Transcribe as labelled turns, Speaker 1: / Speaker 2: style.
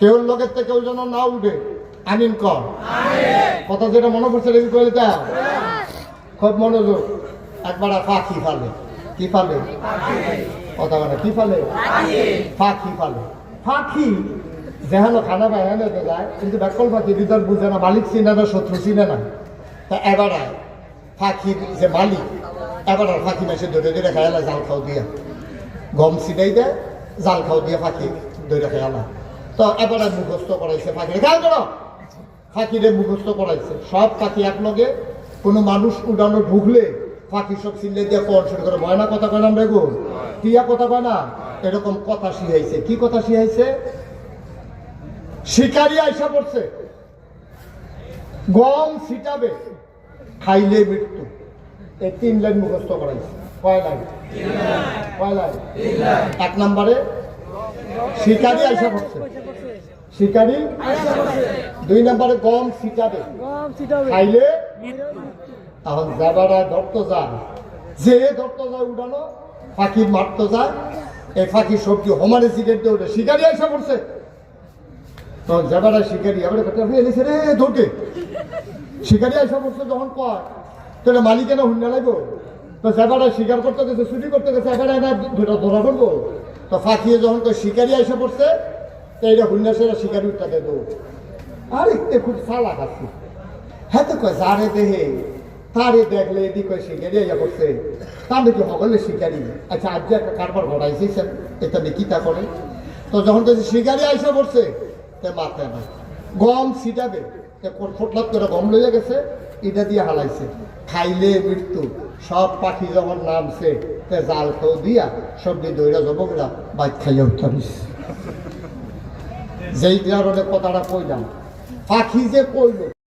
Speaker 1: কেউ লোকের থেকে কেউ যেন না উঠে আমিন কর কথা যেটা মনে পড়ছে রেডি করে দাও খুব মনোযোগ একবার পাখি ফালে কি ফালে কথা বলে কি ফালে পাখি ফালে পাখি যেন খানা পায় হেন যায় কিন্তু ব্যাকল পাখি ভিতর বুঝে না মালিক চিনে না শত্রু চিনে না তা এবার পাখির যে মালিক এবার পাখি মাসে ধরে ধরে খেয়ালা জাল খাও দিয়া গম ছিটাই দেয় জাল খাও দিয়ে পাখি ধরে খেয়ালা তো এবার মুখস্থ করাইছে পাখিরে খেয়াল করো পাখিরে মুখস্থ করাইছে সব পাখি এক লগে কোনো মানুষ উড়ানো ঢুকলে পাখি সব চিল্লে দিয়ে কর শুরু করে ভয় না কথা কয় না বেগো টিয়া কথা কয় না এরকম কথা শিখাইছে কি কথা শিখাইছে শিকারি আইসা পড়ছে গম ছিটাবে খাইলে মৃত্যু এই 3 লাইন মুখস্থ করাইছে কয় লাইন কয় লাইন এক নম্বরে শিকারি আইসা পড়ছে শিকারি 2 নম্বরে গম ছিটাবে খাইলে এখন যাবারা ধরতো যায় যে ধরতো যায় উড়ানো পাখি মারতো যায় এই পাখি সবজি হমারে সিগারেট দিয়ে উঠে শিকারি আইসা পড়ছে তখন যাবারা শিকারি এবারে এলেছে রে ধরতে শিকারি আইসা পড়ছে যখন কয় তোরা মালিকে না হুন্ডা লাগবো তো যাবারা শিকার করতে গেছে চুরি করতে গেছে এবারে না দুটো ধরা পড়বো তো পাখি যখন শিকারি আইসা পড়ছে তো এইটা হুন্ডা সেরা শিকারি উঠতে দেবো আর একটু খুব সালা খাচ্ছি হ্যাঁ তো কয় যারে দেহে তারে দেখলে এদিক শিকারি আইয়া করছে তার নাকি সকলে শিকারি আচ্ছা আজ যে একটা কারবার ঘটাইছেন এটা নাকি তা করে তো যখন তো শিকারি আইসা পড়ছে তে মাথায় না গম ছিটাবে ফোটলাত করে গম লইয়া গেছে এটা দিয়ে হালাইছে খাইলে মৃত্যু সব পাখি যখন নামছে তে জাল খাও দিয়া সব দিয়ে দইরা যাবো বলা বাইক খাইয়া উঠতে যেই কারণে কথাটা কইলাম পাখি যে কইল